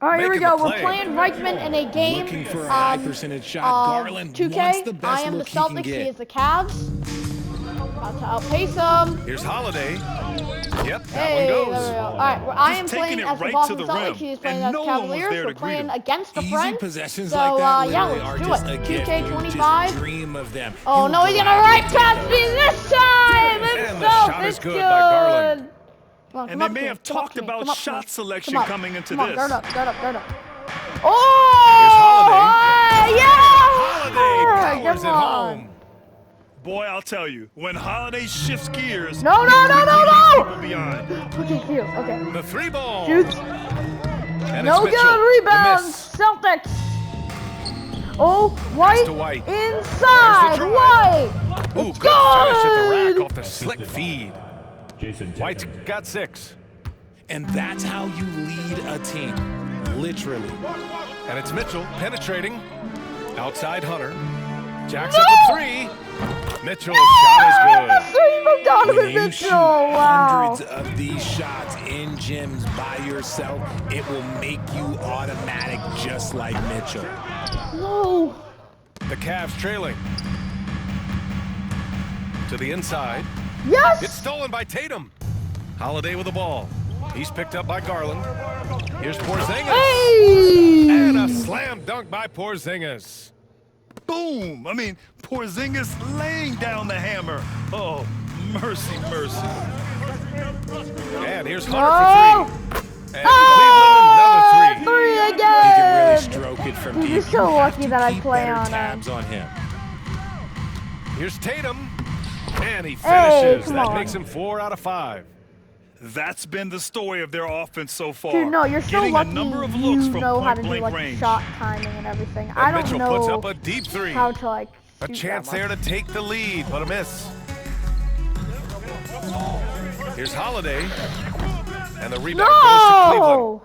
All right, here we go. We're play. playing Rykman in a game. Looking for a high percentage shot. Garland 2K. wants the best I am the look he can Celtics. get. He is the Cavs. About to outpace him. Here's Holiday. Yep, that Hey, one there we goes. go. All right, well, I am Just playing taking it as the right Boston to the Celtics. rim, He is playing and as no one was Cavaliers. there We're to greet playing him. against a Easy friend. possessions So, like that yeah, literally let's are do just it. a gift. 2K25. You just dream of them. Oh, You no, he's gonna gladly right take past those. me this time. And the Himself. shot is It's good by Garland. Come on, And come they up may to me, have come up talked to me, about come up to shot me. selection Come on, coming into come on, this. Guard up, guard up, guard up. Here's Oh! Holiday. Yeah! Holiday powers Come it on. home. Boy, I'll tell you, when Holiday shifts gears, No, no, he no, no, leaves no! people behind. Okay, here, okay. The three ball. Shoots. And No it's Mitchell. good The rebounds, miss. Celtics. Oh, White to White. inside, There's the White. Ooh, It's good finish at the rack good. off the slick feed. White's got 6. And that's how you lead a team. Literally. And it's Mitchell penetrating. Outside Hunter. Jacks No! up the 3. Mitchell's shot is good. Three from Donovan When you Mitchell. shoot Wow. hundreds of these shots in gyms by yourself, it will make you automatic just like Mitchell. No. The Cavs trailing. To the inside. Yes. It's stolen by Tatum. Holiday with the ball. He's picked up by Garland. Here's Porzingis. Hey. And a slam dunk by Porzingis. Boom! I mean, Porzingis laying down the hammer. Oh, mercy, mercy. And here's Hunter Oh. for 3. And Oh, Cleveland, another 3. three He again. can really stroke it from Dude, deep. you're so You have lucky to that I keep play better on tabs on him. Here's Tatum. And he Hey, finishes. come That on. makes him 4 out of 5. That's been the story of their offense so far. Dude, no, you're so Getting lucky a number of looks you from know how to do point-blank like range. shot timing and everything. And I don't Mitchell know puts up a deep 3. how to like A shoot chance that there much. to take the lead, but a miss. Here's Holiday. And the rebound goes to Cleveland. No!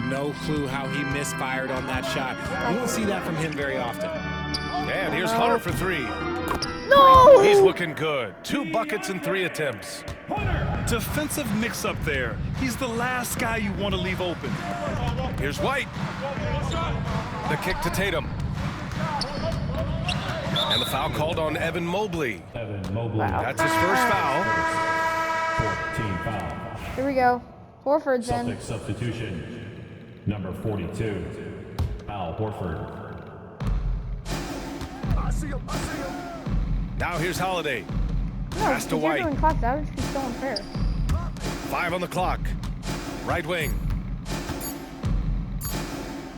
No clue how he misfired on that shot. You don't see that from him very often. And here's Hunter for 3. No! He's looking good. 2 buckets and 3 attempts. Defensive mix-up there. He's the last guy you want to leave open. Here's White. The kick to Tatum. And the foul called on Evan Mobley. Wow. That's his first foul. 14 foul. Here we go. Horford's in. Celtics substitution. Number 42. Al Horford. Now here's Holiday. No, Pass to because you're White. doing class average, he's so unfair. 5 on the clock. Right wing.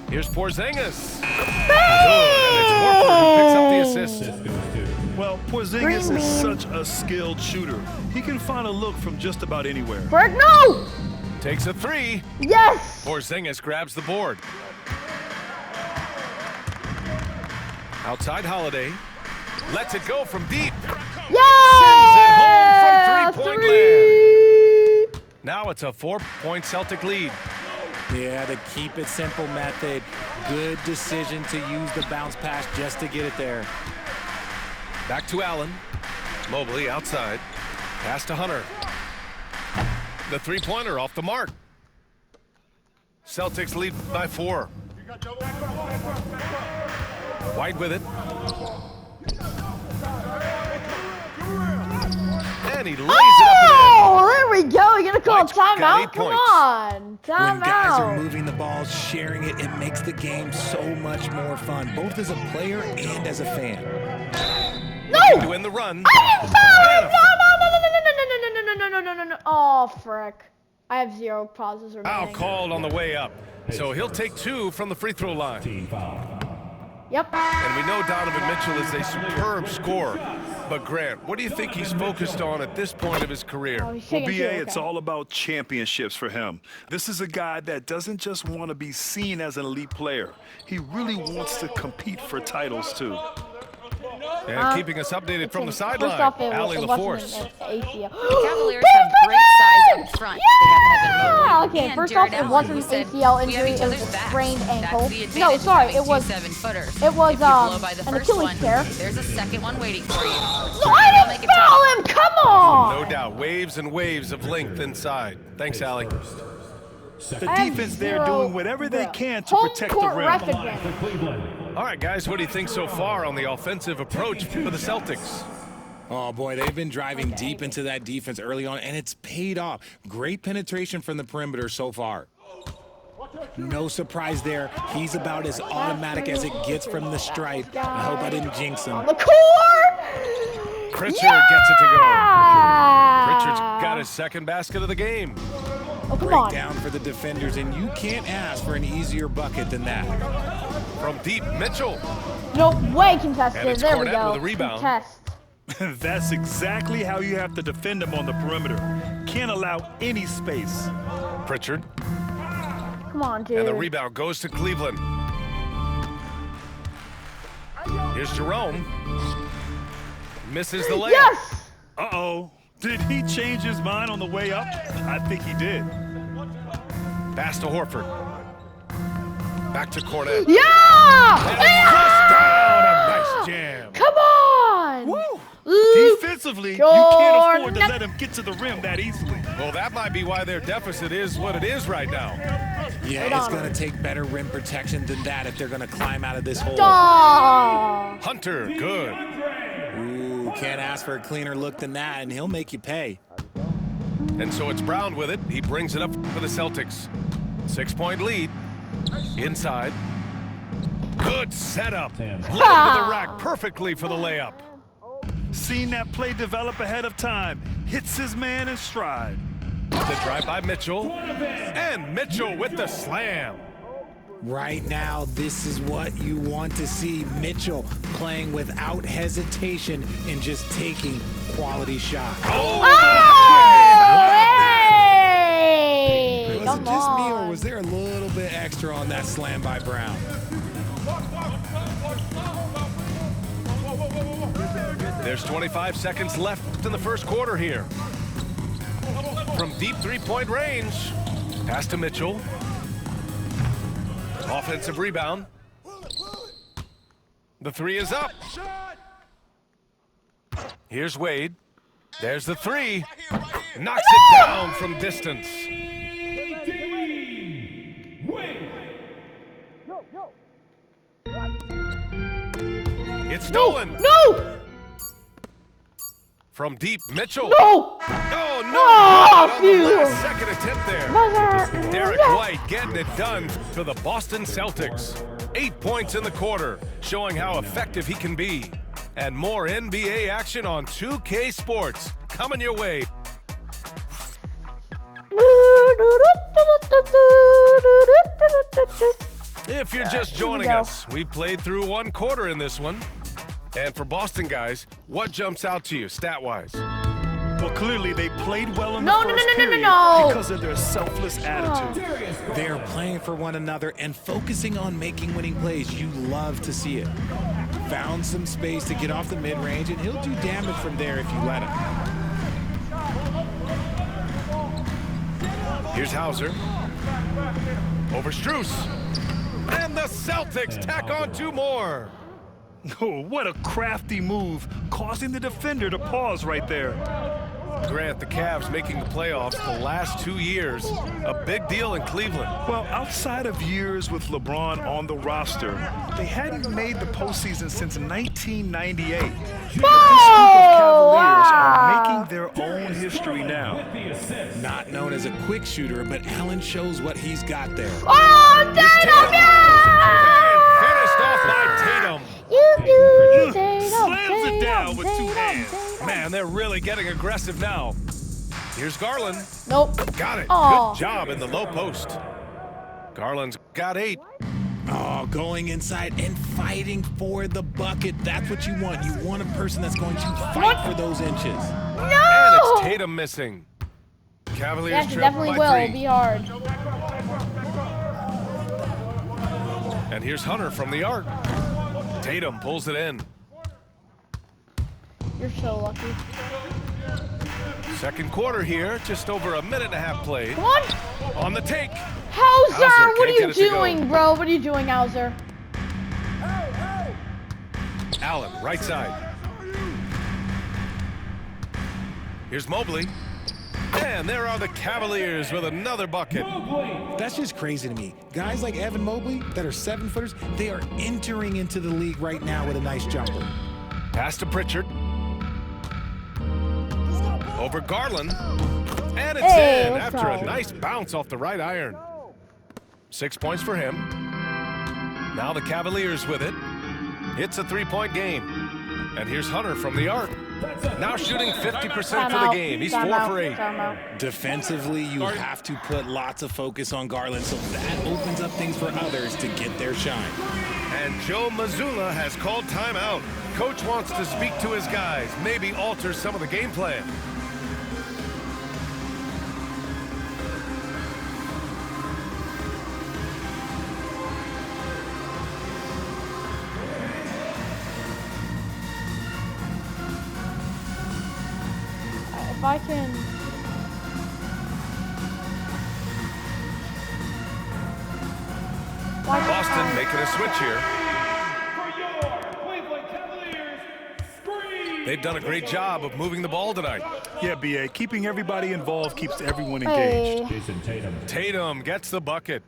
Here's Porzingis. Good. And it's Horford who picks up the assist. This goes to Well, Porzingis Green is bean. such a skilled shooter. He can find a look from just about anywhere. Brick, no! Takes a 3. Yes! Porzingis grabs the board. Outside Holiday. Lets it go from deep. Sends it home Yeah! from three-point Three! Now it's a 4-point Celtic lead. Yeah, the keep it simple method. Good decision to use the bounce pass just to get it there. Back to Allen. Mobley outside. Pass to Hunter. The three-pointer off the mark. Celtics lead by 4. White with it. And he lays it up Oh, there we go. You're gonna call a White's got 8 timeout? Come points. on. When guys are Timeout. moving the ball, sharing it, it makes the game so much more fun, both as a player and as a fan. in to win the run. I didn't foul And him! No. Oh, frick. I have 0 pauses Foul remaining. called on the way up. So he'll take 2 from the free throw line. team foul. Yep. And we know Donovan Mitchell is a superb scorer. But Grant, what do you think he's focused on at this point of his career? Oh, he's Well, taking BA, 2, it's okay. all about championships for him. This is a guy that doesn't just want to be seen as an elite player. He really wants to compete for titles, too. And keeping us updated from the sideline, First off, Allie it LaForce. wasn't an ACL. The Cavaliers have great size up front. They have Evan Mobley Okay, and first Jared off, it Allen, wasn't who an said, ACL "We have injury, each it was other's a backs." sprained ankle. That's the No, advantage of sorry, having it was, 2 7-footers. it was If you blow by the an first Achilles one, tear. there's a second one waiting for you. No, I didn't foul him! Come on! No doubt, waves and waves of length inside. Thanks, Allie. The defense there doing whatever they can to protect the rim. For Cleveland. All right, guys, what do you think so far on the offensive approach for the Celtics? Oh, boy, they've been driving deep into that defense early on, and it's paid off. Great penetration from the perimeter so far. No surprise there. He's about as automatic as it gets from the stripe. I hope I didn't jinx him. The core! Pritchard gets it to go. Pritchard's got his second basket of the game. Oh, come Break on. down for the defenders, and you can't ask for an easier bucket than that. From deep, Mitchell. No way, And contested. it's There we Cornette go. with a rebound. Contest. That's exactly how you have to defend him on the perimeter. Can't allow any space. Pritchard. Come on, dude. And the rebound goes to Cleveland. Here's Jerome. Misses the layup. Yes! Uh-oh. Did he change his mind on the way up? I think he did. Pass to Horford. Back to Cornette. Yeah! And it's flushed down. A nice jam. Come on! Woo! Luke Defensively, you can't afford to Jordan. let him get to the rim that easily. Well, that might be why their deficit is what it is right now. Yeah, Right it's on. going to take better rim protection than that if they're going to climb out of this hole. Aw. Hunter, good. Ooh, can't ask for a cleaner look than that, and he'll make you pay. And so it's Brown with it. He brings it up for the Celtics. 6-point lead. Inside. Good setup. Laid into the rack perfectly for the layup. Seen that play develop ahead of time. Hits his man in stride. The drive by Mitchell. And Mitchell with the slam. Right now, this is what you want to see. Mitchell playing without hesitation and just taking quality shots. Oh, hey! Was Come it just me, or on. was there a little bit extra on that slam by Brown? There's 25 seconds left in the first quarter here. From deep three-point range. Pass to Mitchell. Offensive rebound. The three is up. Here's Wade. There's the three. Knocks it down from distance. It's stolen. No! From deep, Mitchell. No! Oh, no! Oh, On the phew. last second attempt there. Buzzer! Derek Yes. White getting it done for the Boston Celtics. 8 points in the quarter, showing how effective he can be. And more NBA action on 2K Sports coming your way. If you're just joining go. us, we played through one quarter in this one. And for Boston guys, what jumps out to you stat-wise? Well, clearly they played well in No, the no, first no, no, no, period no. because of their selfless attitude. They're playing for one another and focusing on making winning plays. You love to see it. Found some space to get off the mid-range, and he'll do damage from there if you let him. Here's Hauser. Over Strus. And the Celtics tack on 2 more. Oh, what a crafty move, causing the defender to pause right there. Grant, the Cavs making the playoffs the last 2 years. A big deal in Cleveland. Well, outside of years with LeBron on the roster, they hadn't made the postseason since 1998. But this group of Cavaliers are making their own history now. Not known as a quick shooter, but Allen shows what he's got there. Oh, Tatum! And finished off by Tatum. Slams it down with 2 hands. Man, they're really getting aggressive now. Here's Garland. Nope. Got it. Aw. Good job in the low post. Garland's got 8. Oh, going inside and fighting for the bucket. That's what you want. You want a person that's going to fight for those inches. And No! it's Tatum missing. Cavaliers Yes, it trail definitely by will. 3. It'll be hard. And here's Hunter from the arc. Tatum pulls it in. You're so lucky. Second quarter here, just over a minute and a half played. Come on! On the take. Hauser, Hauser what can't are you get it to go. doing, bro? What are you doing, Hauser? Allen, right side. Here's Mobley. And there are the Cavaliers with another bucket. That's just crazy to me. Guys like Evan Mobley that are 7-footers, they are entering into the league right now with a nice jumper. Pass to Pritchard. Over Garland. And it's Hey, in let's after a go. nice bounce off the right iron. 6 points for him. Now the Cavaliers with it. It's a 3-point game. And here's Hunter from the arc. Now shooting 50% for the game. He's 4 for 8. Defensively, you have to put lots of focus on Garland, so that opens up things for others to get their shine. And Joe Mazzulla has called timeout. Coach wants to speak to his guys, maybe alter some of the game plan. If I can. Boston making a switch here. They've done a great job of moving the ball tonight. Yeah, BA, keeping everybody involved keeps everyone Hey. engaged. Jason Tatum. Tatum gets the bucket.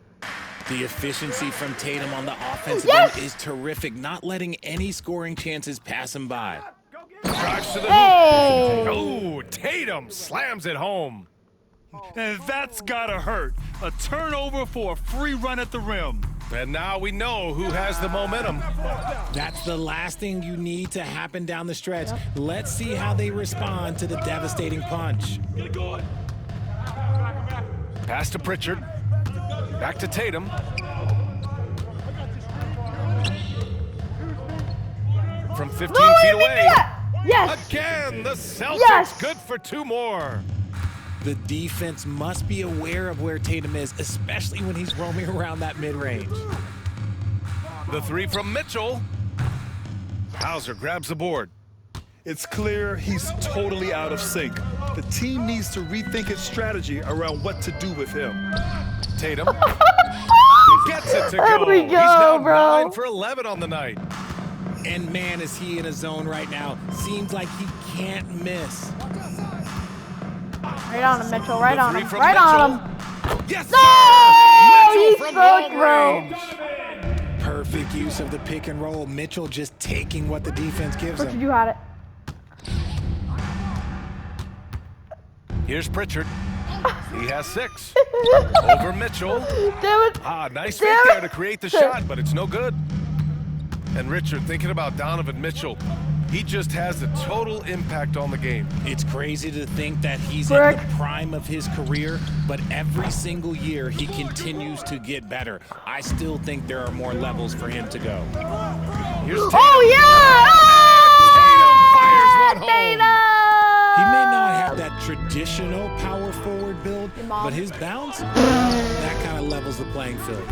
The efficiency from Tatum on the offensive Yes! end is terrific, not letting any scoring chances pass him by. Drives to the hoop. Hey! Oh, Tatum slams it home. And that's gotta hurt. A turnover for a free run at the rim. And now we know who has the momentum. That's the last thing you need to happen down the stretch. Let's see how they respond to the devastating punch. Pass to Pritchard. Back to Tatum. From 15 No, feet let me do away. that! Yes! Again, the Celtics Yes! good for 2 more. The defense must be aware of where Tatum is, especially when he's roaming around that mid-range. The 3 from Mitchell. Hauser grabs the board. It's clear he's totally out of sync. The team needs to rethink its strategy around what to do with him. Tatum gets it to There go. we He's now go, bro. 9 for 11 on the night. And man, is he in a zone right now. Seems like he can't miss. Right on him, Mitchell. Right The on 3 him. from Right on Mitchell. him. Yes, No! sir! He's Mitchell from so long gross. range. Perfect use of the pick and roll. Mitchell just taking what the defense gives Pritchard, him. you had it. Here's Pritchard. He has 6. Over Mitchell. Damn it. Ah, nice Damn fake it. there to create the shot, but it's no good. And Richard, thinking about Donovan Mitchell, he just has a total impact on the game. It's crazy to think that he's Brick. in the prime of his career, but every single year he continues to get better. I still think there are more levels for him to go. Here's Tatum. Oh, yeah! Tatum fires one home. Tatum! He may not have that traditional power forward build, but his bounce, that kind of levels the playing field.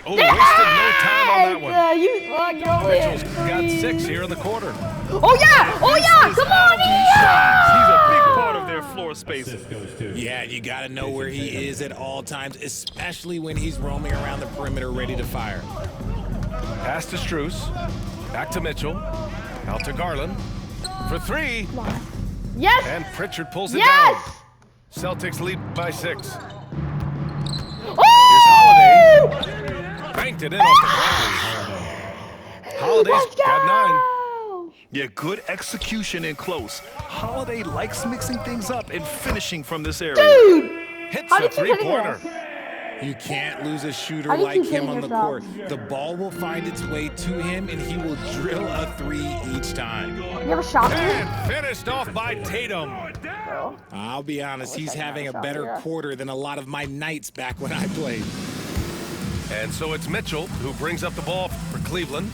Oh, wasted no time on that one. You fucking over there. Mitchell's got 6 here in the quarter. Oh, yeah! Oh, yeah! Come on, He's a big yeah! part of their floor space. Assist goes to. Yeah, you got to know where he is at all times, especially when he's roaming around the perimeter ready to fire. Pass to Strus. Back to Mitchell. Out to Garland. For 3. Yes! And Pritchard pulls it Yes! down. Celtics lead by 6. Oh! Banked it in off the glass. Holiday's Let's got 9. go! Yeah, good execution in close. Holiday likes mixing things up and finishing from this area. Dude! Hits How the did you hit it 3-pointer. You can't lose a shooter How do you like keep him hitting on the yourself? court. The ball will find its way to him, and he will drill a 3 each time. You have a shot? And finished off by Tatum. I'll be honest, he's having a shot, better yeah. quarter than a lot of my nights back when I played. And so it's Mitchell who brings up the ball for Cleveland.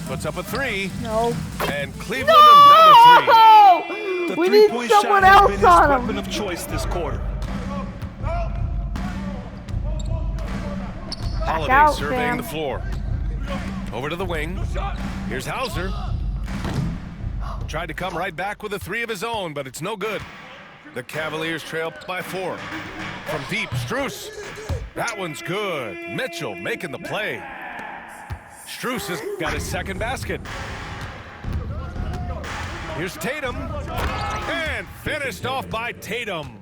Puts up a 3. No. And Cleveland another 3. No! The We need three-point someone shot has else been his on weapon him. of choice this quarter. Holiday out, surveying fam. the floor. Over to the wing. Here's Hauser. Tried to come right back with a 3 of his own, but it's no good. The Cavaliers trail by 4. From deep, Strus. That one's good. Mitchell making the play. Strus has got his second basket. Here's Tatum. And finished off by Tatum.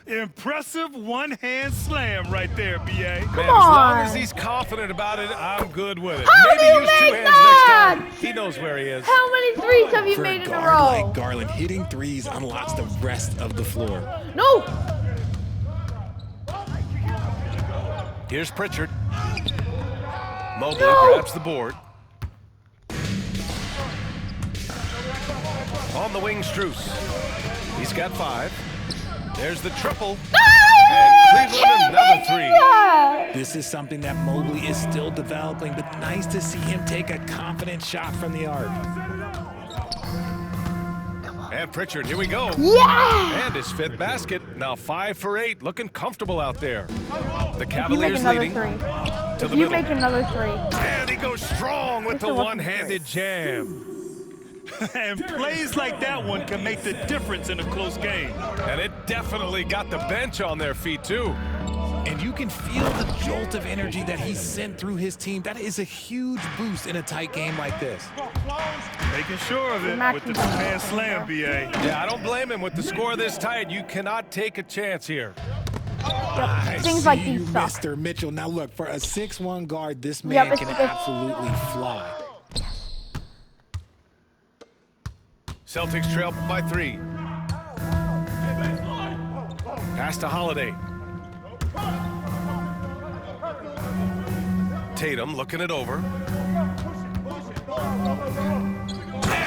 Impressive one-hand slam right there, B.A. Man, as long as on. he's confident about it, I'm good with it. How do Maybe you use two make hands that? next time. He knows where he is. How many threes have you For made a in a guard row? like Garland, hitting threes unlocks the rest of the floor. No. Here's Pritchard. Mobley No. grabs the board. On the wing, Strus. He's got 5. There's the triple. And Cleveland another 3. Yeah. This is something that Mobley is still developing, but nice to see him take a confident shot from the arc. And Pritchard, here we go. Yeah. And his 5th basket. Now 5 for 8, looking comfortable out there. The You make Cavaliers another leading 3. to the You middle. make another 3. And he goes strong with This the one wasn't one-handed jam. And plays like that one can make the difference in a close game. And it definitely got the bench on their feet, too. And you can feel the jolt of energy that he sent through his team. That is a huge boost in a tight game like this. Making sure of it with the two-hand slam, B.A. Yeah, I don't blame him. With the score this tight, you cannot take a chance here. I Things see like you, these suck. Mr. Mitchell. Now look, for a 6'1" guard, this man it's can good. absolutely fly. Celtics trail by 3. Pass to Holiday. Tatum looking it over.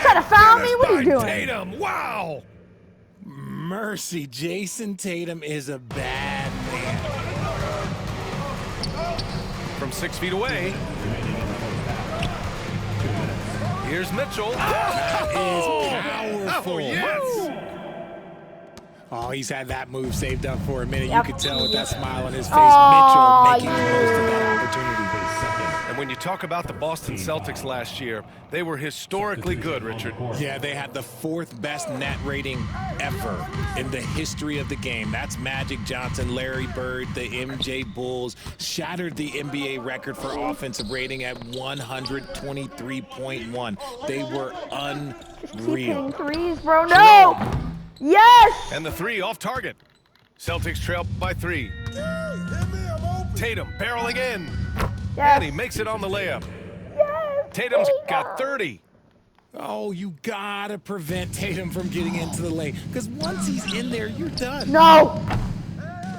Try to foul me? What are you By doing? Tatum, wow! Mercy, Jason Tatum is a bad man. From 6 feet away. Here's Mitchell. Powerful. Oh, yes! Oh, he's had that move saved up for a minute. Yep. You could tell with that smile on his face. Aw, Mitchell making the most of that opportunity. And when you talk about the Boston Celtics last year, they were historically good, Richard. Yeah, they had the 4th best net rating ever in the history of the game. That's Magic Johnson, Larry Bird, the MJ Bulls, shattered the NBA record for offensive rating at 123.1. They were Keep unreal. hitting threes, bro. No. Yes. And the 3 off target. Celtics trail by 3. Tatum barreling in. And he Yes. makes it on the layup. Yes. Tatum's Tatum. got 30. Oh, you gotta prevent Tatum from getting into the lane, because once he's in there, you're done. No.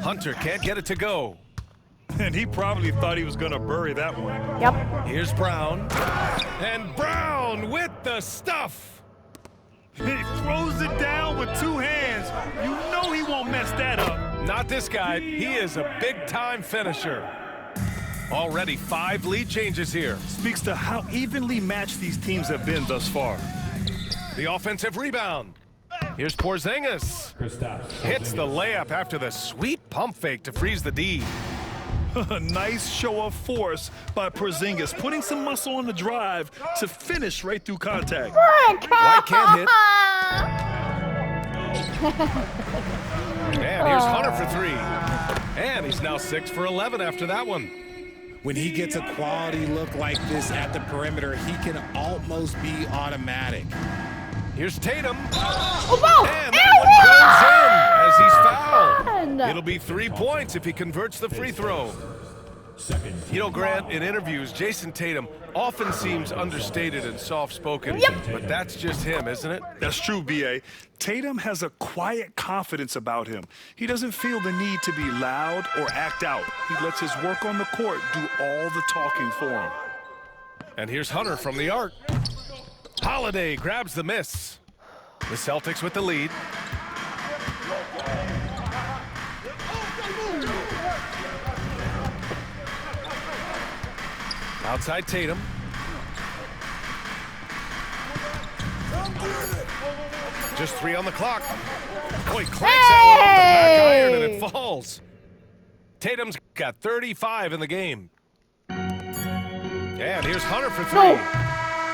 Hunter can't get it to go. And he probably thought he was going to bury that one. Yep. Here's Brown. And Brown with the stuff. He throws it down with 2 hands. You know he won't mess that up. Not this guy. He is a big-time finisher. Already 5 lead changes here. Speaks to how evenly matched these teams have been thus far. The offensive rebound. Here's Porzingis. Kristaps Hits the layup after the sweet pump fake to freeze the D. A nice show of force by Porzingis, putting some muscle on the drive to finish right through contact. White can't hit. And here's Hunter for 3. And he's now 6 for 11 after that one. When he gets a quality look like this at the perimeter, he can almost be automatic. Here's Tatum. Oh, no. And that one goes in as he's fouled. It'll be 3 points if he converts the free throw. Second. You know, Grant, in interviews, Jason Tatum often seems understated and soft-spoken. But that's just him, isn't it? That's true, B.A. Tatum has a quiet confidence about him. He doesn't feel the need to be loud or act out. He lets his work on the court do all the talking for him. And here's Hunter from the arc. Holiday grabs the miss. The Celtics with the lead. Outside Tatum. Just 3 on the clock. Boy, clanks that one off the back iron and it falls. Tatum's got 35 in the game. And here's Hunter for 3.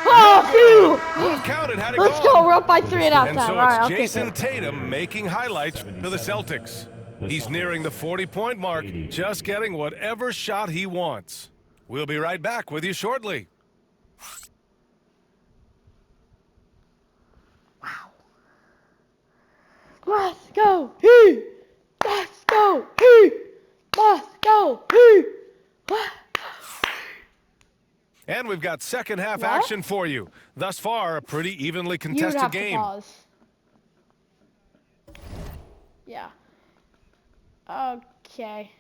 Oh, Well counted, had it let's gone. go. We're up by 3 at And halftime. so All right, it's I'll take Jason it. Tatum making highlights for the Celtics. He's nearing the 40-point mark, just getting whatever shot he wants. We'll be right back with you shortly. Let's go. He. Let's go. He. Let's go. He. And we've got second half What? action for you. Thus far, a pretty evenly You would contested have game. to pause. Yeah. Okay.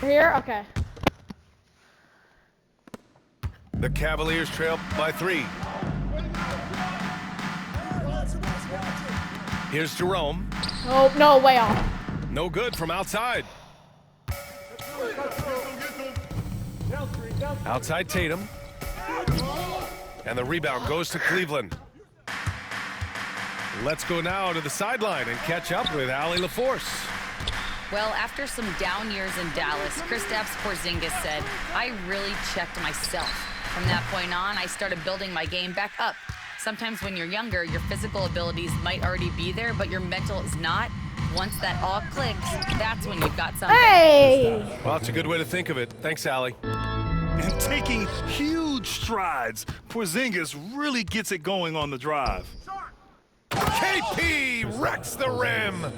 Here? Okay. The Cavaliers trail by 3. Here's Jerome. Oh, no, way off. No good from outside. Outside Tatum. And the rebound goes to Cleveland. Let's go now to the sideline and catch up with Allie LaForce. Well, after some down years in Dallas, Kristaps Porzingis said, I really checked myself. From that point on, I started building my game back up. Sometimes when you're younger, your physical abilities might already be there, but your mental is not. Once that all clicks, that's when you've got something. Hey! Well, it's a good way to think of it. Thanks, Allie. And taking huge strides, Porzingis really gets it going on the drive. KP wrecks the rim.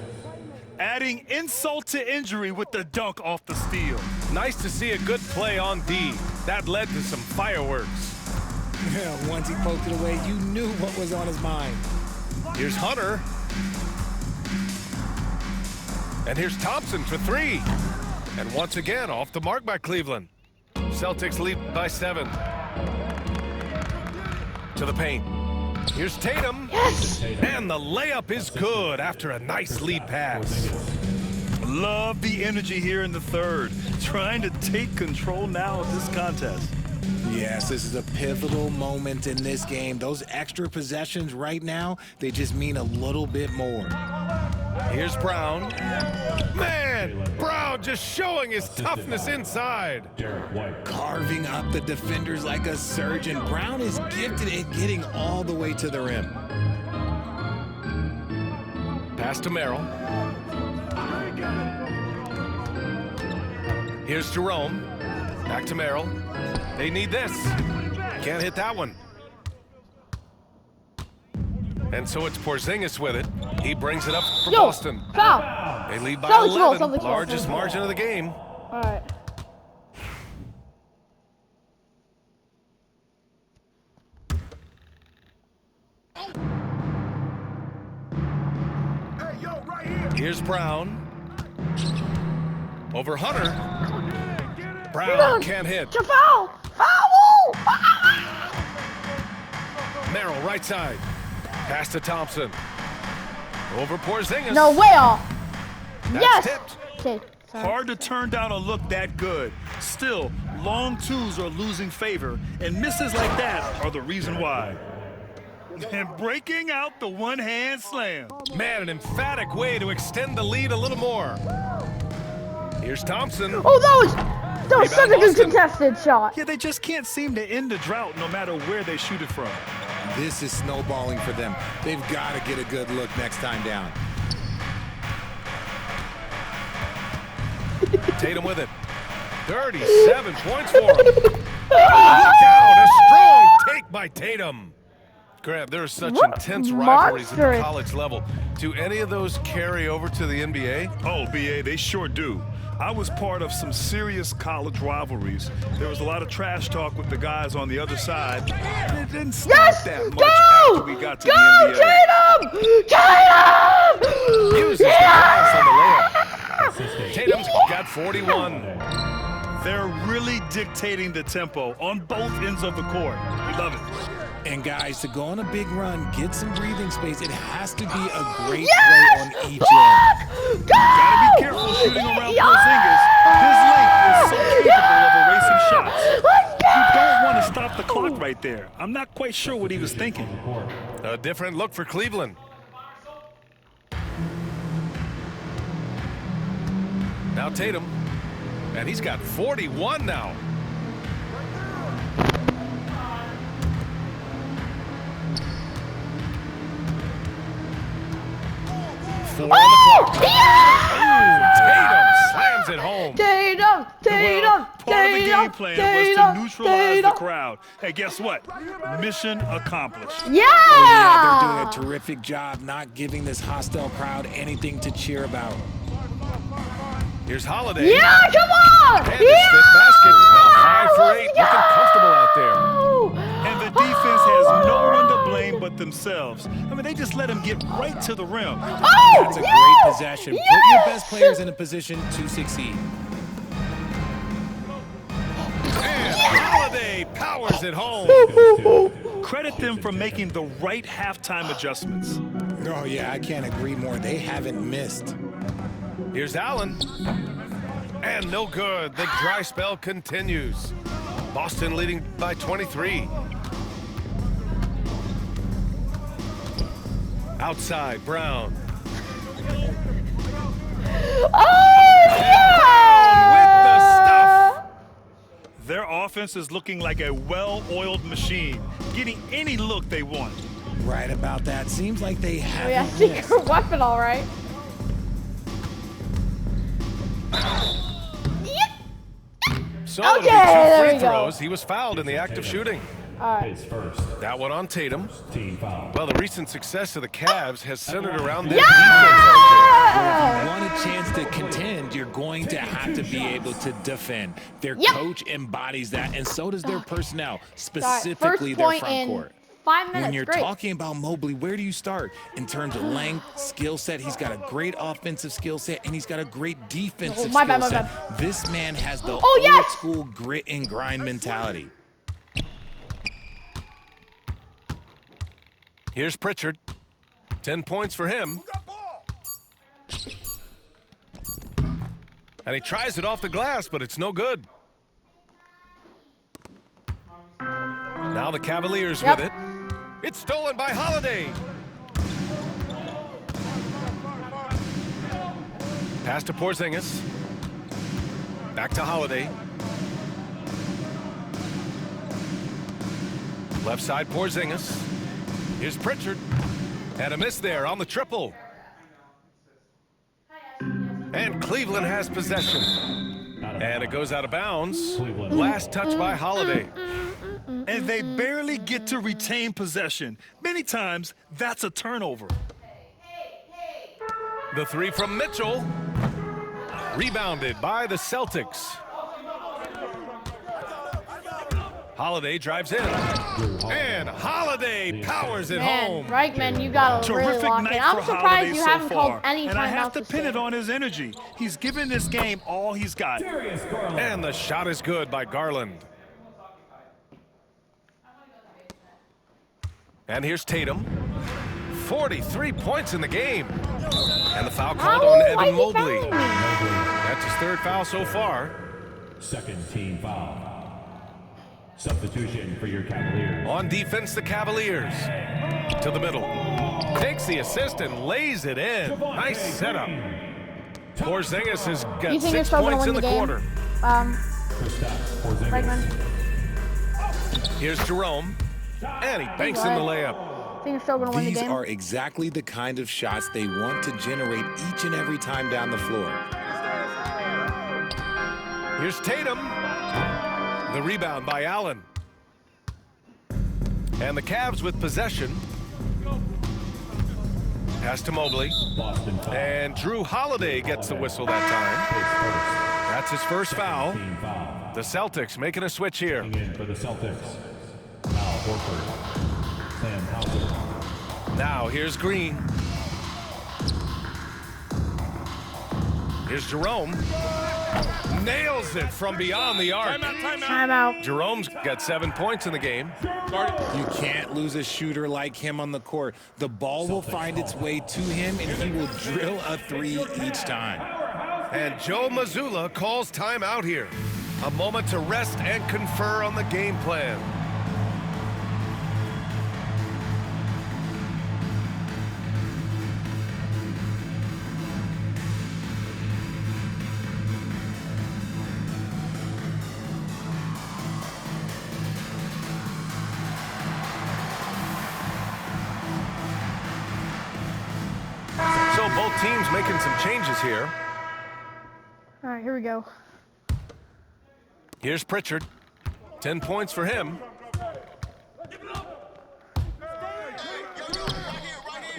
Adding insult to injury with the dunk off the steal. Nice to see a good play on D. That led to some fireworks. Yeah, once he poked it away, you knew what was on his mind. Here's Hunter. And here's Thompson for 3. And once again, off the mark by Cleveland. Celtics lead by 7. To the paint. Here's Tatum. Yes! And the layup is good after a nice lead pass. Love the energy here in the third. Trying to take control now of this contest. Yes, this is a pivotal moment in this game. Those extra possessions right now, they just mean a little bit more. Here's Brown. Man, Brown just showing his toughness inside. Derek White. Carving up the defenders like a surgeon. Brown is gifted at getting all the way to the rim. Pass to Merrill. Here's Jerome. Back to Merrill. They need this. Can't hit that one. And so it's Porzingis with it. He brings it up for Boston. Foul! They lead by Something's wrong, 11, something's wrong, largest something's margin of the game. Alright. Here's Brown. Over Hunter. Brown can't hit. Foul! Foul! Merrill, right side. Pass to Thompson. Over Porzingis. No, way off. That's Yes! tipped. Okay, sorry. Hard to turn down a look that good. Still, long twos are losing favor, and misses like that are the reason why. And breaking out the one-hand slam. Man, an emphatic way to extend the lead a little more. Here's Thompson. Oh, that was... still Rebound such a good Boston. contested shot. Yeah, they just can't seem to end the drought no matter where they shoot it from. This is snowballing for them. They've got to get a good look next time down. Tatum with it. 37 points for him. Look out, a strong take by Tatum. Grant, there are such What intense rivalries at the monstrous. college level. Do any of those carry over to the NBA? Oh, BA, they sure do. I was part of some serious college rivalries. There was a lot of trash talk with the guys on the other side. And it didn't stop Yes! that much Go! after we got to Go, the NBA. Tatum! Tatum! Uses the pass on the layup. Tatum's got 41. They're really dictating the tempo on both ends of the court. We love it. And guys, to go on a big run, get some breathing space, it has to be a great play on each end. Gotta be careful shooting around Porzingis. His length is so capable of erasing shots. You don't want to stop the clock right there. I'm not quite sure what he was thinking. A different look for Cleveland. Now Tatum, and he's got 41 now. Four on the clock. Tatum slams it home. Tatum! Tatum! Well, part of the game Tatum! plan was to neutralize the crowd. Hey, guess what? Mission accomplished. Yeah! Yeah, they're doing a terrific job not giving this hostile crowd anything to cheer about. Here's Holiday. Yeah, come on! And his fifth basket. Now 5 for 8. Let's Looking comfortable out there. go! And the defense has no one to blame but themselves. I mean, they just let him get right to the rim. Oh, That's a yes! great possession. Put Yes! your best players in a position to succeed. And Holiday powers it home. Credit them for making the right halftime adjustments. Oh, yeah, I can't agree more. They haven't missed. Here's Allen. And no good. The dry spell continues. Boston leading by 23. Outside, Brown. Oh, yeah! With the stuff. Their offense is looking like a well-oiled machine, getting any look they want. Right about that. Seems like they Oh, yeah, haven't missed. secret weapon, all right. So Okay, it'll be there two we free go. throws. He was fouled in the act of shooting. His first That one on Tatum. team foul. Well, the recent success of the Cavs has centered around their Yeah! If you want a chance to contend, you're going to have to be able to defend. Their Yep. coach embodies that, and so does their personnel, Sorry, specifically first their point front in court. 5 minutes. When you're Great. talking about Mobley, where do you start? In terms of length, skill set, he's got a great offensive skill set, and he's got a great defensive Oh, my bad, skill my set. This man has the Oh, yes! old school grit and grind mentality. Here's Pritchard. 10 points for him. And he tries it off the glass, but it's no good. Now the Cavaliers Yep. with it. It's stolen by Holiday. Pass to Porzingis. Back to Holiday. Left side Porzingis. Here's Pritchard. And a miss there on the triple. And Cleveland has possession. And it goes out of bounds. Cleveland. Last touch by Holiday. And they barely get to retain possession. Many times, that's a turnover. The three from Mitchell. Rebounded by the Celtics. Holiday drives in. And Holiday powers it Man, home. Rykman, you gotta really Terrific lock in. night I'm for surprised Holiday you so haven't called far. any And I have timeouts to this pin it game. on his energy. He's given this game all he's got. And the shot is good by Garland. And here's Tatum. 43 points in the game. And the foul called Oh, on why Evan is he Mobley. fouling me? That's his third foul so far. Second team foul. Substitution for your Cavaliers. On defense, the Cavaliers. To the middle. Takes the assist and lays it in. Nice setup. Porzingis has got You think 6 it's still gonna points win in the the game? quarter. Rykman. Here's Jerome. And he banks in the layup. I think you're still gonna win the These game. are exactly the kind of shots they want to generate each and every time down the floor. Here's Tatum. The rebound by Allen. And the Cavs with possession. Pass to Mobley. Boston foul. And Drew Holiday gets the whistle that time. That's his first foul. Team foul. The Celtics making a switch here. Coming in for the Celtics. Al Horford. Sam Hauser. Now here's Green. Here's Jerome. Nails it from beyond the arc. Timeout. Jerome's got 7 points in the game. You can't lose a shooter like him on the court. The ball will find its way to him, and he will drill a three each time. And Joe Mazzulla calls timeout here. A moment to rest and confer on the game plan. So both teams making some changes here. All right, here we go. Here's Pritchard. 10 points for him.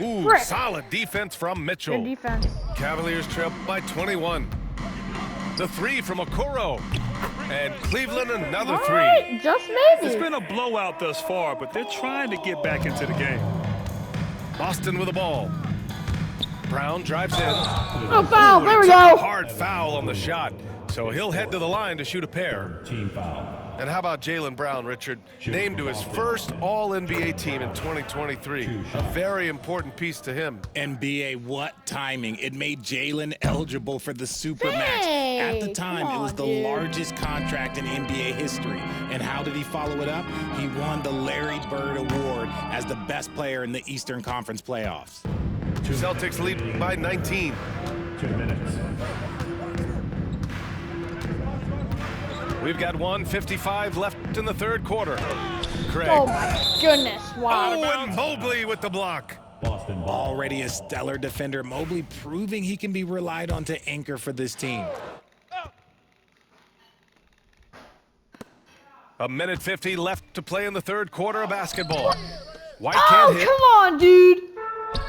Ooh, Frick. solid defense from Mitchell. Good defense. Cavaliers trail by 21. The three from Okoro. And Cleveland another All three. right, just It's maybe. been a blowout thus far, but they're trying to get back into the game. Boston with the ball. Brown drives in. Oh, foul. Ooh, There he we took a go. hard foul on the shot. So he'll head to the line to shoot a pair. Team foul. And how about Jaylen Brown, Richard? Named to his first All-NBA team in 2023. A very important piece to him. NBA, what timing. It made Jalen eligible for the Supermax. At the time, come it was on, the dude. largest contract in NBA history. And how did he follow it up? He won the Larry Bird Award as the best player in the Eastern Conference playoffs. Celtics lead by 19. 2 minutes. We've got 1:55 left in the third quarter. Craig. Oh my goodness! Wow. Oh, and Mobley with the block. Boston ball. Already a stellar defender, Mobley proving he can be relied on to anchor for this team. A minute 50 left to play in the third quarter of basketball. White Oh, can't hit. come on, dude.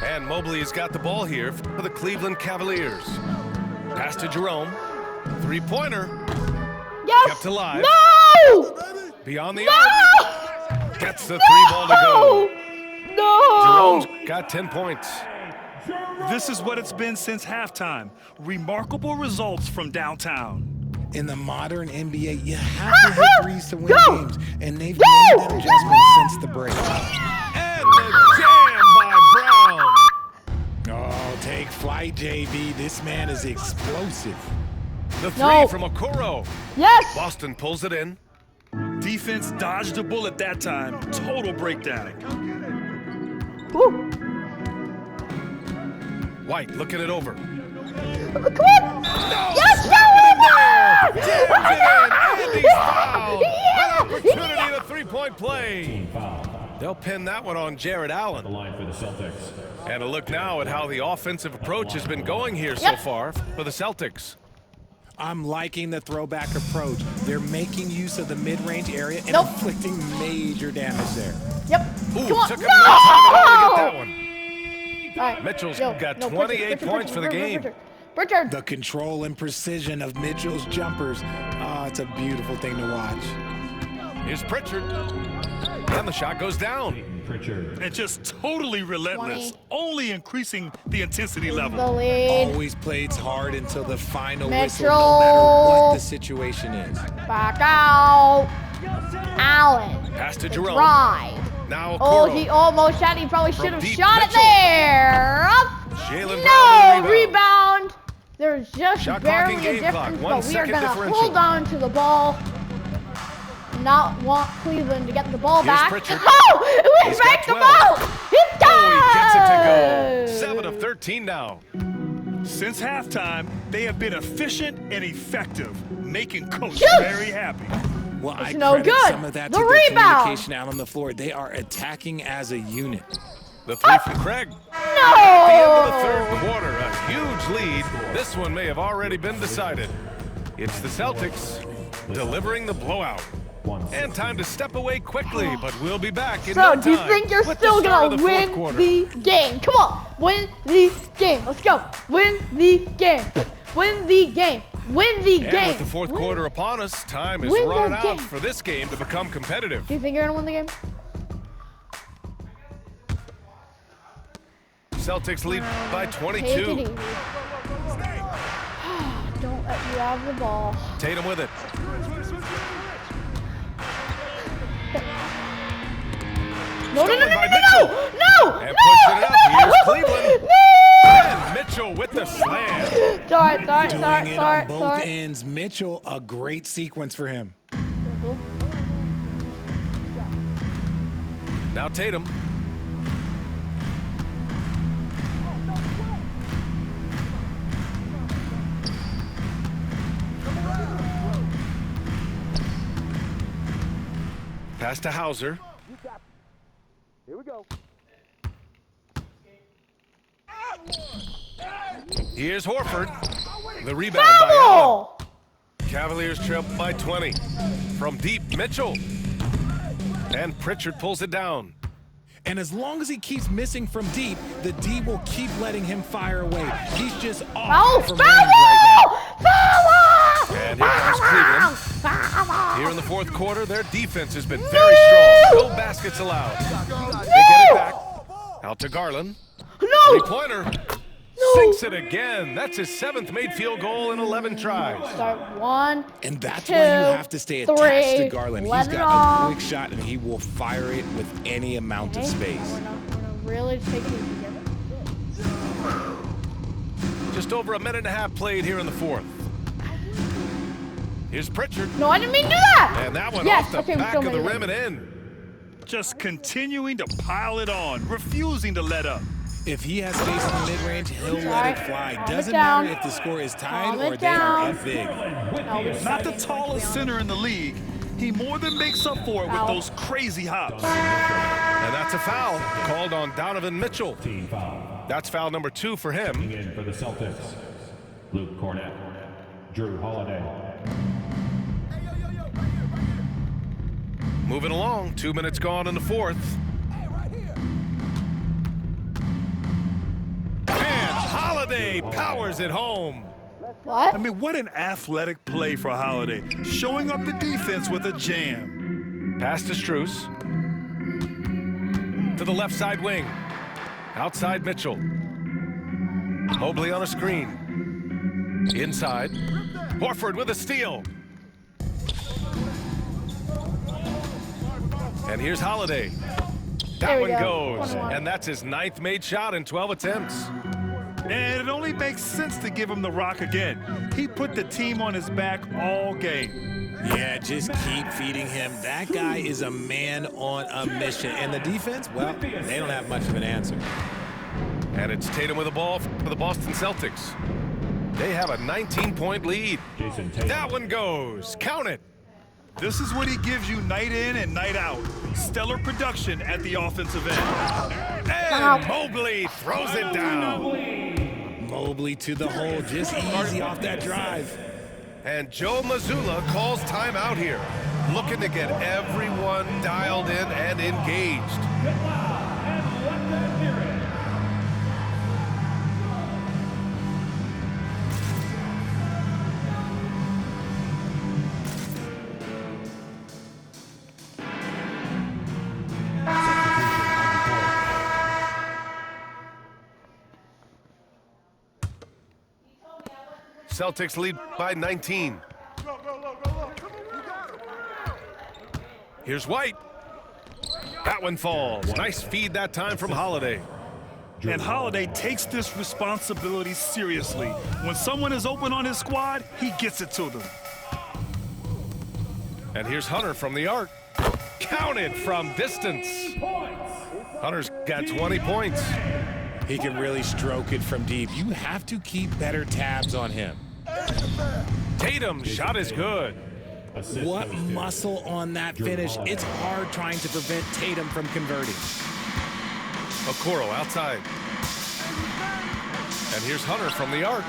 And Mobley has got the ball here for the Cleveland Cavaliers. Pass to Jerome. Three-pointer. Yes. Kept alive. No. Beyond the No. arc. Gets the three ball to go. No. Jerome's got 10 points. This is what it's been since halftime. Remarkable results from downtown. In the modern NBA, you have to hit threes to win Go! games, and they've Go! made that adjustment since the break. And the jam by Brown. Oh, take flight, JB. This man is explosive. The three No. from Okoro. Yes. Boston pulls it in. Defense dodged a bullet that time. Total breakdown. Woo. White looking it over. Come on. Yes. And he's fouled. An opportunity at a three-point play. Team foul. They'll pin that one on Jared The Allen. line for the Celtics. And a look now at how the offensive approach has been going here so far for the Celtics. I'm liking the throwback approach. They're making use of the mid-range area and Nope. inflicting major damage there. Yep. Ooh, Come on. took him no time at all to get that one. All right. Mitchell's Yo, got no, 28 points for the game. Pritchard. The control and precision of Mitchell's jumpers. It's a beautiful thing to watch. Here's Pritchard. And the shot goes down. Pritchard. And just totally relentless, 20. only increasing the intensity The level. lead. Always plays hard until the final whistle, Mitchell. no matter what the situation is. Back out. Allen. Pass to Jerome. Drive. Now Oh, Okoro. he almost shot. He probably From should have deep, shot Mitchell. it there. Up. Jaylen Brown No with the rebound. rebound. There's just Shot clock and barely a game clock. difference, 1 but we are second gonna differential. hold on to the ball. Not want Cleveland to get the ball Here's back. Pritchard. Oh, we He's break got the 12. ball. He Oh, he gets it to go. does. 7 of 13 now. Since halftime, they have been efficient and effective, making Coach Yes! very happy. Well, I It's no credit good. some of that The to their rebound. communication out on the floor. They are attacking as a unit. The three from Craig. No! At the end of the third quarter, a huge lead. This one may have already been decided. It's the Celtics delivering the blowout. And time to step away quickly, but we'll be back in So, no do you time think you're with the still start of gonna the fourth win quarter. the game? Come on, win the game. Let's go. Win the game. Win the game. Win the And game. with the fourth Win- quarter upon us, time is Win the running out game. for this game to become competitive. Do you think you're gonna win the game? Celtics lead by Take it 22. easy. Don't let you have the ball. Tatum with it. No, no, no, no, Stolen by no, no, Mitchell. no, And no, pushing it up. Here's no, Cleveland. no. And Mitchell with the slam. Sorry, Doing it on both ends. Mitchell, a great sequence for him. Now Tatum. Pass to Hauser. Here's Horford. The rebound by Allen. Foul! Cavaliers trail by 20. From deep, Mitchell. And Pritchard pulls it down. And as long as he keeps missing from deep, the D will keep letting him fire away. He's just Foul! off from range right now. Foul! And here comes Cleveland. Here in the fourth quarter, their defense has been very strong. No baskets allowed. They get it back. Out to Garland. No! Three-pointer. Sinks it again. That's his 7th made field goal in 11 tries. Start 1, And that's 2, why you have to stay attached to 3, Garland. let He's it got off. a quick shot, and he will fire it with any amount of space. We're gonna really take it easy here. Just over a minute and a half played here in the fourth. Here's Pritchard. No, I didn't mean to do that! And that one Yes, off the okay, we back still of the made it. rim and in. Just continuing to pile it on, refusing to let up. If he has space in the mid-range, he'll let Sorry. it fly. Calm it Doesn't down. matter if the score is tied Calm or it they are down. up big. No, we just Not gotta the get tallest down. center in the league, he more than makes up for it with Foul. those crazy hops. And that's a foul called on Donovan Mitchell. Team foul. That's foul number 2 for him. In for the Celtics. Luke Cornett. Drew Holiday. Moving along, 2 minutes gone in the fourth. And Holiday powers it home. What? I mean, what an athletic play for Holiday, showing up the defense with a jam. Pass to Strus. To the left side wing. Outside Mitchell. Mobley on a screen. Inside. Horford with a steal. And here's Holiday. That There we one go. goes. 21. And that's his 9th made shot in 12 attempts. And it only makes sense to give him the rock again. He put the team on his back all game. Yeah, just keep feeding him. That guy is a man on a mission. And the defense, well, they don't have much of an answer. And it's Tatum with the ball for the Boston Celtics. They have a 19-point lead. Jason Tatum. That one goes. Count it. This is what he gives you night in and night out. Stellar production at the offensive end. And Mobley throws it down. Mobley to the hole, just easy off that drive. And Joe Mazzulla calls timeout here, looking to get everyone dialed in and engaged. Celtics lead by 19. Here's White. That one falls. Nice feed that time from Holiday. And Holiday takes this responsibility seriously. When someone is open on his squad, he gets it to them. And here's Hunter from the arc. Counted from distance. Hunter's got 20 points. He can really stroke it from deep. You have to keep better tabs on him. Tatum's shot is good. Assist What goes to muscle on that finish. It's hard trying to prevent Tatum from converting. Okoro outside. And here's Hunter from the arc.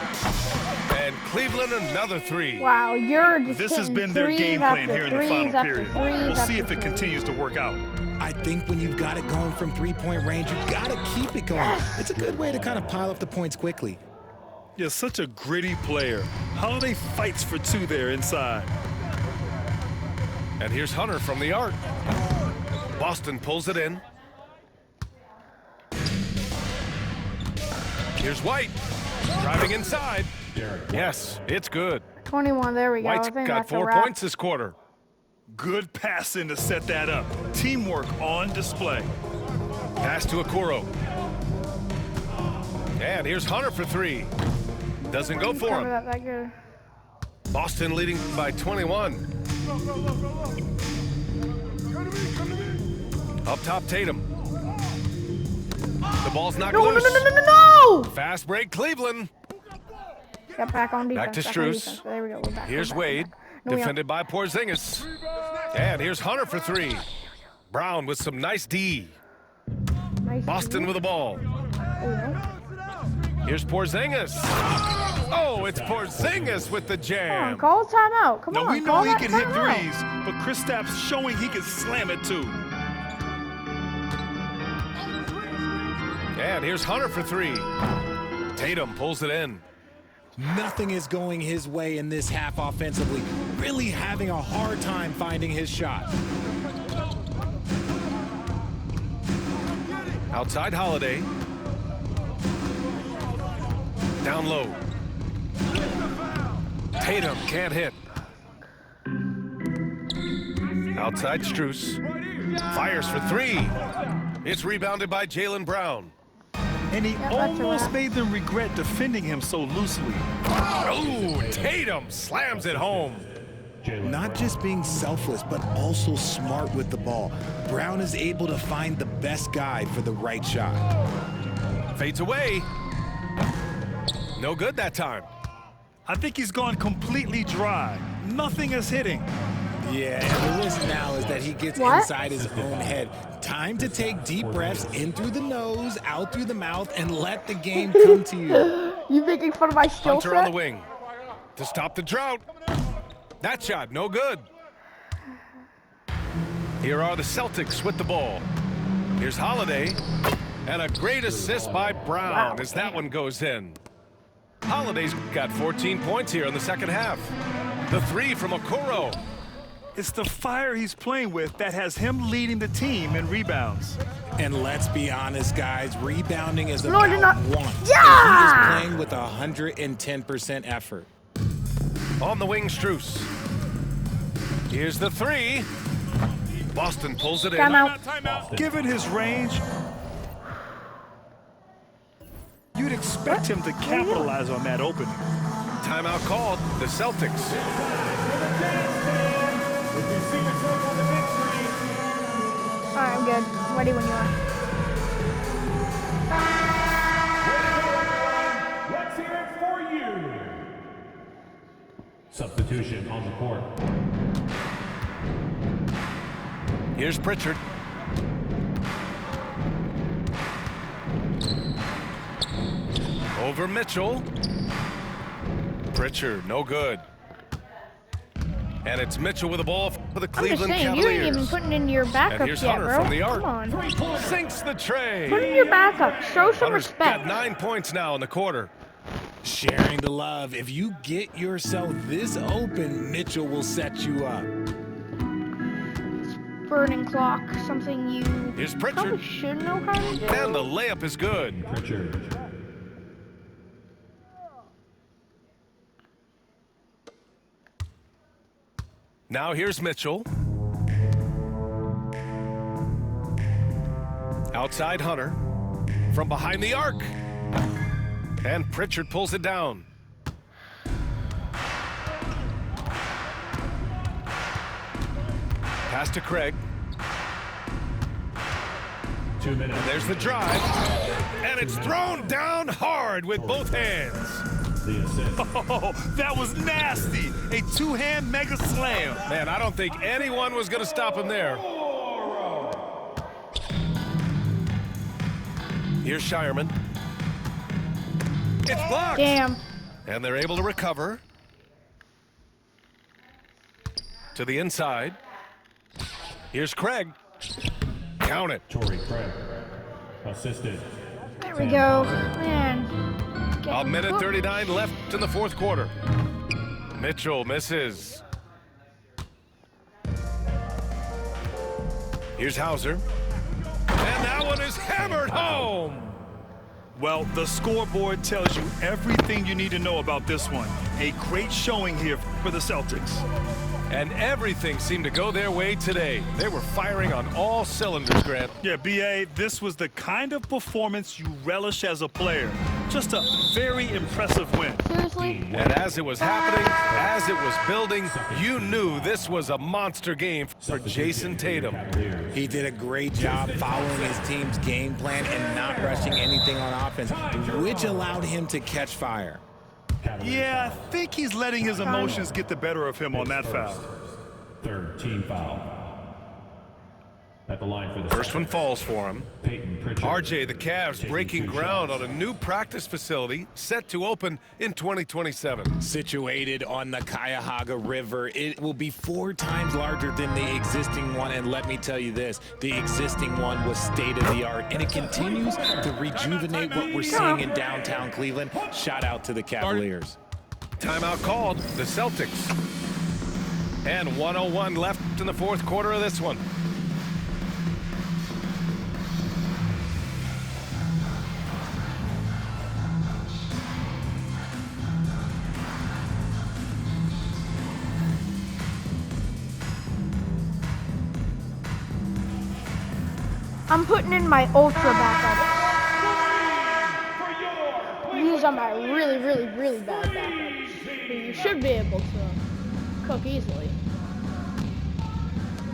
And Cleveland another three. Wow, you're just This has hitting been their threes game plan after here in the threes final after period. threes We'll see after if it threes. continues to work out. I think when you've got it going from three-point range, you've got to keep it going. It's a good way to kind of pile up the points quickly. Yeah, such a gritty player. Holiday fights for two there inside. And here's Hunter from the arc. Boston pulls it in. Here's White. Driving inside. Yes, it's good. 21, there we go. White's I think got that's a 4 wrap. points this quarter. Good passing to set that up. Teamwork on display. Pass to Okoro. And here's Hunter for three. Doesn't go for Cover him. that good. Boston leading by 21. Up top, Tatum. The ball's not No, no, no, loose. no, no, no, no! Fast break, Cleveland. Got back on defense. Back to on Strus. defense. There we go. We're back. Here's we're back, Wade, we're back. No, we defended by Porzingis. And here's Hunter for three. Brown with some nice D. aren't. Nice Boston D. with the ball. Oh, Here's Porzingis. Oh, it's Porzingis with the come on, jam. call a timeout. Come Now on, we know call he that can hit timeout. threes, but Kristaps showing he can slam it too. And here's Hunter for three. Tatum pulls it in. Nothing is going his way in this half offensively. Really having a hard time finding his shot. Outside Holiday. Down low. Tatum can't hit. Outside Strus. Fires for three. It's rebounded by Jaylen Brown. And he that's a almost wrap. made them regret defending him so loosely. Oh, Tatum slams it home. Not just being selfless, but also smart with the ball. Brown is able to find the best guy for the right shot. Fades away. No good that time. I think he's gone completely dry. Nothing is hitting. Yeah, and the risk now is that he gets What? inside his own head. Time to take deep breaths in through the nose, out through the mouth, and let the game come to you. You making fun of my skill Hunter on set? the wing to stop the drought. That shot, no good. Here are the Celtics with the ball. Here's Holiday, and a great assist by Brown as that one goes in. Holiday's got 14 points here in the second half. The three from Okoro. It's the fire he's playing with that has him leading the team in rebounds. And let's be honest, guys, rebounding is No, you're about not- one. Yeah! And he is playing with 110% effort. On the wing, Strus. Here's the three. Boston pulls it in. Timeout. Given his range, you'd expect him to capitalize on that opening. Timeout called. The Celtics. All right, I'm good. I'm ready when you are. Let's hear it for you. Substitution on the court. Here's Pritchard. Over Mitchell. Pritchard, no good. And it's Mitchell with the ball for the I'm just Cleveland saying, Cavaliers. you ain't even putting in your And backup here's yet, Hunter bro. from the arc. Come on. Sinks the tray. Put in your backup. Show some Hunter's respect. got 9 points now in the quarter. Sharing the love. If you get yourself this open, Mitchell will set you up. Burning clock, something you Here's probably Pritchard. should know how to do. And the layup is good. Pritchard. Now here's Mitchell. Outside Hunter. From behind the arc. And Pritchard pulls it down. Pass to Craig. 2 minutes. There's the drive, and it's thrown down hard with both hands. The assist. Oh, that was nasty. A two-hand mega slam. Man, I don't think anyone was going to stop him there. Here's Shireman. It's blocked. Damn. And they're able to recover. To the inside. Here's Craig. Count it. Torrey Craig. Assisted. There we go. Man. A minute 39 left in the fourth quarter. Mitchell misses. Here's Hauser. And that one is hammered home. Well, the scoreboard tells you everything you need to know about this one. A great showing here for the Celtics. And everything seemed to go their way today. They were firing on all cylinders, Grant. Yeah, B.A., this was the kind of performance you relish as a player. Just a very impressive win. Seriously? And as it was happening, as it was building, you knew this was a monster game for Jason Tatum. He did a great job following his team's game plan and not rushing anything on offense, which allowed him to catch fire. Yeah, I think he's letting his emotions get the better of him on that foul. Third team foul. At the line for the First one falls for him. Peyton Pritchard. RJ, the Cavs Taking breaking 2 ground shots. on a new practice facility set to open in 2027. Situated on the Cuyahoga River, it will be 4 times larger than the existing one. And let me tell you this, the existing one was state-of-the-art, and it continues to rejuvenate what we're seeing in downtown Cleveland. Shout out to the Cavaliers. Timeout called, the Celtics. And 1:01 left in the fourth quarter of this one. I'm putting in my ultra backup. These are my really, really, really bad backups. But you should be able to cook easily.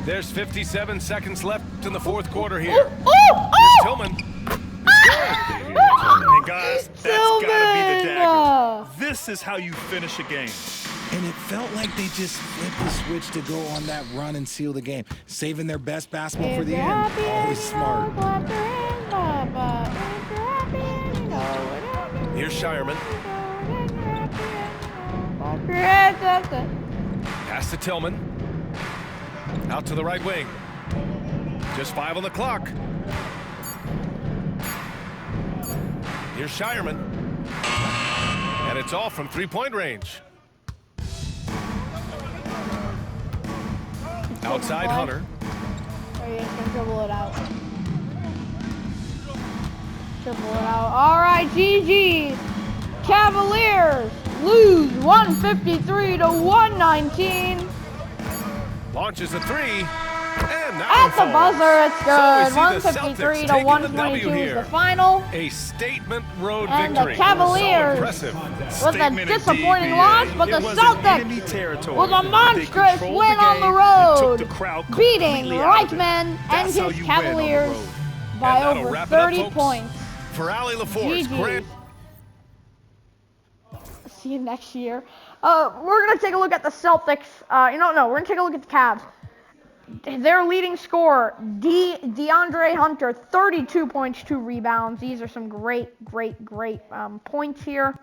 There's 57 seconds left in the fourth quarter here. Oh! Here's Tillman. And guys, that's gotta be the dagger. Tillman! This is how you finish a game. And it felt like they just flipped the switch to go on that run and seal the game, saving their best basketball for the end. Always smart. Here's Shireman. Pass to Tillman. Out to the right wing. Just 5 on the clock. Here's Shireman. And it's all from three-point range. Outside Hunter. Are you just gonna dribble it out? Dribble it out. All right, GG. Cavaliers lose 153 to 119. Launches a 3. And that At one the falls. buzzer, it's good. So we see the 153 Celtics to taking 122 the W is the here. final. A statement road And the victory. Cavaliers So impressive. with a Statement disappointing indeed, loss, BA. but the It was an enemy Celtics territory. with a They monstrous controlled win the on game the and took road, the crowd beating completely out of it. Reichman and That's how his you win on the Cavaliers road. by And that'll over wrap it up, 30 folks. points. For Allie LaForce, GG. Grant. See you next year. We're going to take a look at the Celtics. No, we're going to take a look at the Cavs. Their leading scorer, DeAndre Hunter, 32 points, 2 rebounds. These are some great points here.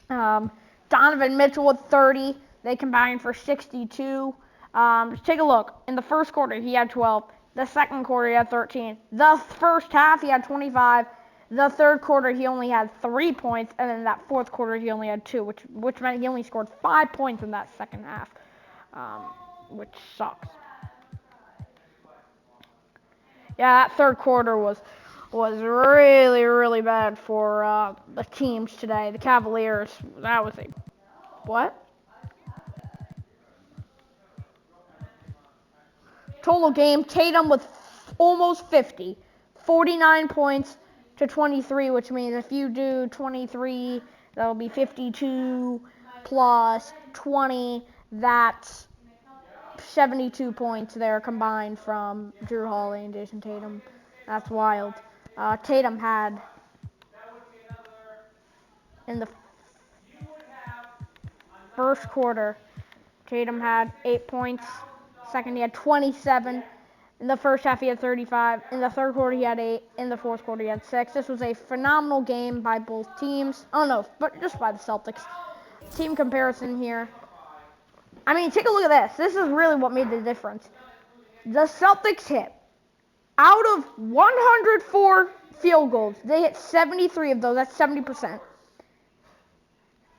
Donovan Mitchell with 30. They combined for 62. Just take a look. In the first quarter, he had 12. The second quarter, he had 13. The first half, he had 25. The third quarter, he only had 3 points. And then that fourth quarter, he only had 2, which meant he only scored 5 points in that second half, which sucks. Yeah, that third quarter was really bad for the teams today. The Cavaliers, that was a... What? Total game, Tatum with almost 50. 49 points to 23, which means if you do 23, that'll be 52 plus 20. That's 72 points there combined from Drew Holiday and Jason Tatum. That's wild. Tatum had in the first quarter, Tatum had 8 points. Second, he had 27. In the first half, he had 35. In the third quarter, he had 8. In the fourth quarter, he had 6. This was a phenomenal game by both teams. Oh, no, but just by the Celtics. Team comparison here. I mean, take a look at this. This is really what made the difference. The Celtics hit, out of 104 field goals, they hit 73 of those. That's 70%.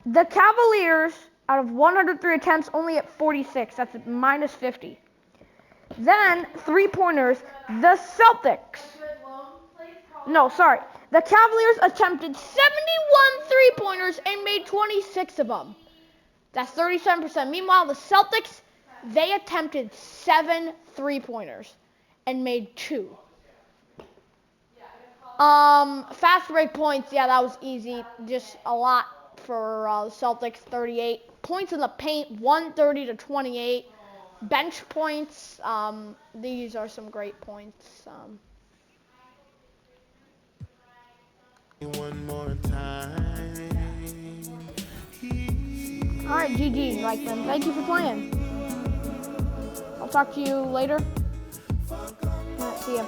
The Cavaliers, out of 103 attempts, only hit 46. That's minus 50. Then, three-pointers, the Celtics. No, sorry. The Cavaliers attempted 71 three-pointers and made 26 of them. That's 37%. Meanwhile, the Celtics, they attempted 7 three-pointers and made 2. Fast break points, yeah, that was easy. Just a lot for the Celtics, 38. Points in the paint, 130 to 28. Bench points, these are some great points. One more time. All right, GG, Rykman. Thank you for playing. I'll talk to you later. All right, see ya.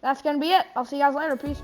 That's going to be it. I'll see you guys later. Peace.